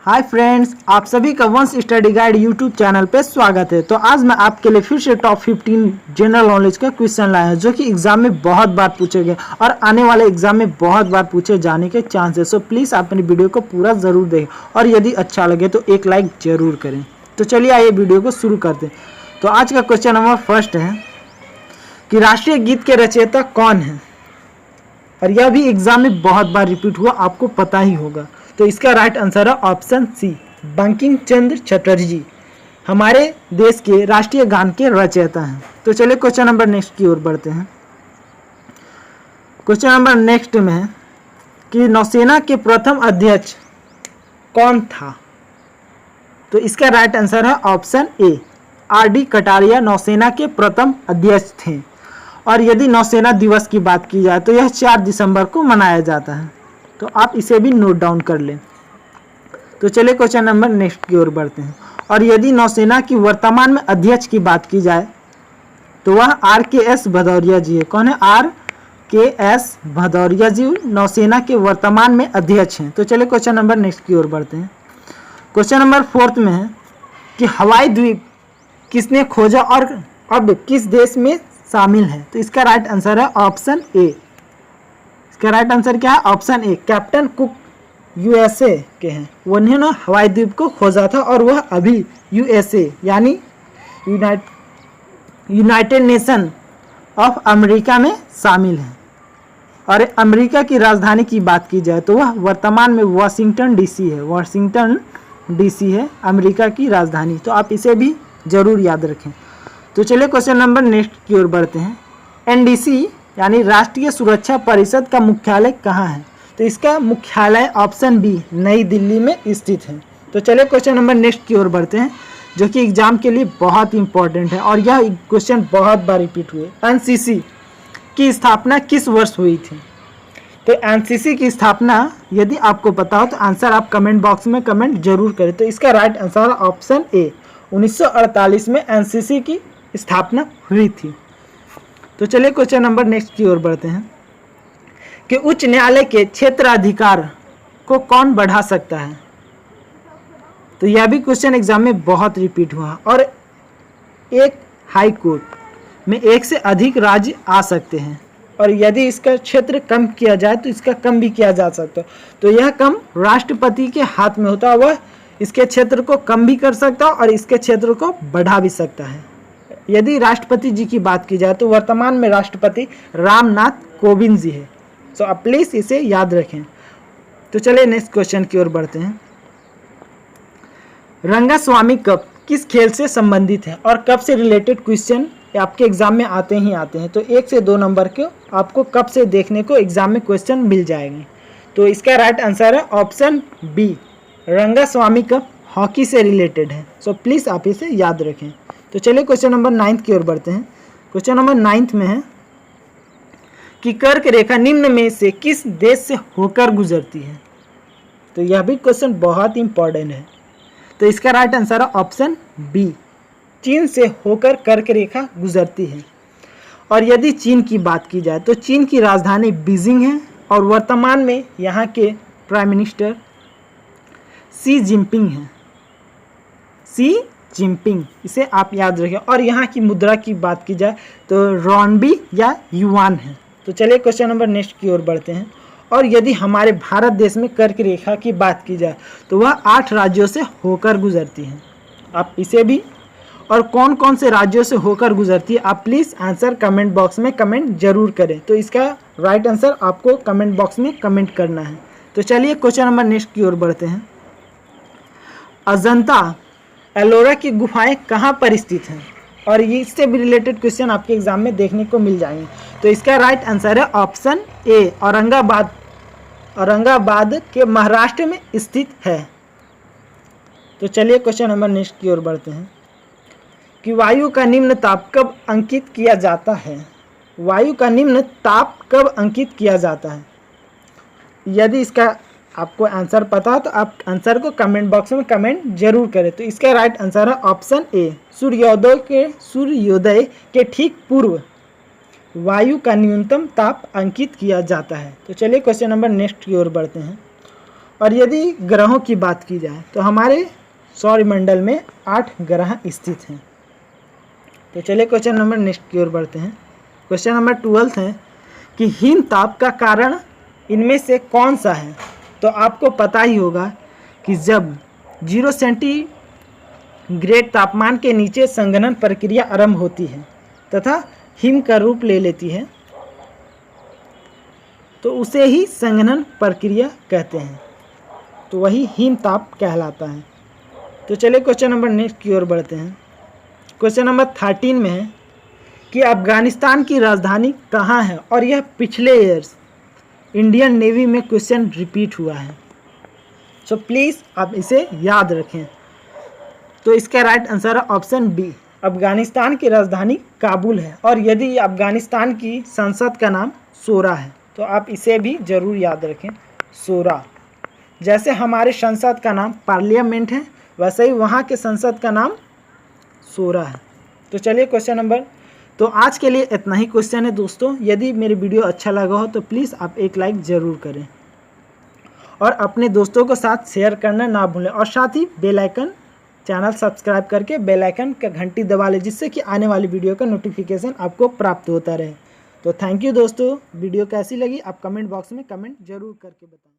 Hi friends, आप सभी का वंश स्टडी गाइड यूट्यूब चैनल पे स्वागत है। तो आज मैं आपके लिए फिर से टॉप 15 जनरल नॉलेज का क्वेश्चन लाया हूं, जो कि एग्जाम में बहुत बार पूछे गए और आने वाले एग्जाम में बहुत बार पूछे जाने के चांसेस। सो प्लीज़ आप मेरी वीडियो को पूरा ज़रूर देखें और यदि अच्छा लगे तो एक लाइक ज़रूर करें। तो चलिए आइए वीडियो को शुरू करते हैं। तो आज का क्वेश्चन नंबर फर्स्ट है कि राष्ट्रीय गीत के रचयिता कौन है, और यह भी एग्जाम में बहुत बार रिपीट हुआ, आपको पता ही होगा। तो इसका राइट आंसर है ऑप्शन सी, बंकिम चंद्र चटर्जी हमारे देश के राष्ट्रीय गान के रचयिता हैं। तो चलिए क्वेश्चन नंबर नेक्स्ट की ओर बढ़ते हैं। क्वेश्चन नंबर नेक्स्ट में है कि नौसेना के प्रथम अध्यक्ष कौन था। तो इसका राइट आंसर है ऑप्शन ए, आर.डी. कटारिया नौसेना के प्रथम अध्यक्ष थे। और यदि नौसेना दिवस की बात की जाए तो यह 4 दिसंबर को मनाया जाता है। तो आप इसे भी नोट डाउन कर लें। तो चलिए क्वेश्चन नंबर नेक्स्ट की ओर बढ़ते हैं। और यदि नौसेना की वर्तमान में अध्यक्ष की बात की जाए तो वह आर.के.एस. भदौरिया जी है। कौन है? आर.के.एस. भदौरिया जी नौसेना के वर्तमान में अध्यक्ष हैं। तो चलिए क्वेश्चन नंबर नेक्स्ट की ओर बढ़ते हैं। क्वेश्चन नंबर फोर्थ में है कि हवाई द्वीप किसने खोजा और अब किस देश में शामिल है। तो इसका राइट आंसर है ऑप्शन ए। इसका राइट आंसर क्या है? Option A, captain cook USA के हैं। उन्होंने हवाई द्वीप को खोजा था और वह अभी यूएसए यानी यूनाइटेड नेशन ऑफ अमेरिका में शामिल है। और अमेरिका की राजधानी की बात की जाए तो वह वर्तमान में वाशिंगटन डीसी है। वाशिंगटन डीसी है अमेरिका की राजधानी। तो आप इसे भी जरूर याद रखें। तो चलिए क्वेश्चन नंबर नेक्स्ट की ओर बढ़ते हैं। एनडीसी यानी राष्ट्रीय सुरक्षा परिषद का मुख्यालय कहाँ है। तो इसका मुख्यालय ऑप्शन बी, नई दिल्ली में स्थित है। तो चलिए क्वेश्चन नंबर नेक्स्ट की ओर बढ़ते हैं, जो कि एग्जाम के लिए बहुत इंपॉर्टेंट है और यह क्वेश्चन बहुत बार रिपीट हुए। एनसीसी की स्थापना किस वर्ष हुई थी। तो एनसीसी की स्थापना यदि आपको पता हो तो आंसर आप कमेंट बॉक्स में कमेंट जरूर करें। तो इसका राइट आंसर है ऑप्शन ए, 1948 में एनसीसी की स्थापना हुई थी। तो चलिए क्वेश्चन नंबर नेक्स्ट की ओर बढ़ते हैं कि उच्च न्यायालय के क्षेत्राधिकार को कौन बढ़ा सकता है। तो यह भी क्वेश्चन एग्जाम में बहुत रिपीट हुआ और एक हाई कोर्ट में एक से अधिक राज्य आ सकते हैं और यदि इसका क्षेत्र कम किया जाए तो इसका कम भी किया जा सकता है। तो यह कम राष्ट्रपति के हाथ में होता है, वह इसके क्षेत्र को कम भी कर सकता है और इसके क्षेत्र को बढ़ा भी सकता है। यदि राष्ट्रपति जी की बात की जाए तो वर्तमान में राष्ट्रपति रामनाथ कोविंद जी है। सो आप प्लीज इसे याद रखें। तो चलिए नेक्स्ट क्वेश्चन की ओर बढ़ते हैं। रंगास्वामी कप किस खेल से संबंधित है और कब से रिलेटेड क्वेश्चन आपके एग्जाम में आते ही आते हैं। तो 1 से 2 नंबर के आपको कब से देखने को एग्जाम में क्वेश्चन मिल जाएंगे। तो इसका राइट आंसर है option B, Rangaswamy cup hockey से रिलेटेड है। सो प्लीज आप इसे याद रखें। तो चलिए क्वेश्चन नंबर 9 की ओर बढ़ते हैं। क्वेश्चन नंबर 9 में है कि कर्क रेखा निम्न में से किस देश से होकर गुजरती है। तो यह भी क्वेश्चन बहुत इंपॉर्टेंट है। तो इसका राइट आंसर है ऑप्शन बी, चीन से होकर कर्क रेखा गुजरती है। और यदि चीन की बात की जाए तो चीन की राजधानी बीजिंग है और वर्तमान में यहाँ के प्राइम मिनिस्टर शी जिनपिंग हैं। शी जिनपिंग, इसे आप याद रखें। और यहाँ की मुद्रा की बात की जाए तो रॉनबी या युआन है। तो चलिए क्वेश्चन नंबर नेक्स्ट की ओर बढ़ते हैं। और यदि हमारे भारत देश में कर्क रेखा की बात की जाए तो वह 8 राज्यों से होकर गुजरती है। आप इसे भी, और कौन कौन से राज्यों से होकर गुजरती है, आप प्लीज़ आंसर कमेंट बॉक्स में कमेंट जरूर करें। तो इसका राइट आंसर आपको कमेंट बॉक्स में कमेंट करना है। तो चलिए क्वेश्चन नंबर नेक्स्ट की ओर बढ़ते हैं। अजंता एलोरा की गुफाएं कहाँ पर स्थित हैं और ये इससे भी रिलेटेड क्वेश्चन आपके एग्जाम में देखने को मिल जाएंगे। तो इसका राइट आंसर है ऑप्शन ए, औरंगाबाद के महाराष्ट्र में स्थित है। तो चलिए क्वेश्चन नंबर नेक्स्ट की ओर बढ़ते हैं कि वायु का निम्न ताप कब अंकित किया जाता है। वायु का निम्न ताप कब अंकित किया जाता है। यदि इसका आपको आंसर पता हो तो आप आंसर को कमेंट बॉक्स में कमेंट जरूर करें। तो इसका राइट आंसर है ऑप्शन ए, सूर्योदय के ठीक पूर्व वायु का न्यूनतम ताप अंकित किया जाता है। तो चलिए क्वेश्चन नंबर नेक्स्ट की ओर बढ़ते हैं। और यदि ग्रहों की बात की जाए तो हमारे सौरमंडल में 8 ग्रह स्थित हैं। तो चलिए क्वेश्चन नंबर नेक्स्ट की ओर बढ़ते हैं। क्वेश्चन नंबर 12 है कि हिम ताप का कारण इनमें से कौन सा है। तो आपको पता ही होगा कि जब 0 सेंटीग्रेड तापमान के नीचे संघनन प्रक्रिया आरंभ होती है तथा हिम का रूप ले लेती है तो उसे ही संघनन प्रक्रिया कहते हैं। तो वही हिम ताप कहलाता है। तो चलिए क्वेश्चन नंबर नेक्स्ट की ओर बढ़ते हैं। क्वेश्चन नंबर 13 में है कि अफगानिस्तान की राजधानी कहाँ है, और यह पिछले ईयर्स इंडियन नेवी में क्वेश्चन रिपीट हुआ है। सो प्लीज़ आप इसे याद रखें। तो इसका राइट आंसर है ऑप्शन बी, अफगानिस्तान की राजधानी काबुल है। और यदि अफगानिस्तान की संसद का नाम शोरा है तो आप इसे भी ज़रूर याद रखें, शोरा। जैसे हमारे संसद का नाम पार्लियामेंट है वैसे ही वहाँ के संसद का नाम शोरा है। तो चलिए क्वेश्चन नंबर, तो आज के लिए इतना ही क्वेश्चन है दोस्तों। यदि मेरी वीडियो अच्छा लगा हो तो प्लीज़ आप एक लाइक ज़रूर करें और अपने दोस्तों के साथ शेयर करना ना भूलें, और साथ ही बेल आइकन, चैनल सब्सक्राइब करके बेल आइकन का घंटी दबा लें जिससे कि आने वाली वीडियो का नोटिफिकेशन आपको प्राप्त होता रहे। तो थैंक यू दोस्तों। वीडियो कैसी लगी आप कमेंट बॉक्स में कमेंट जरूर करके बताएं।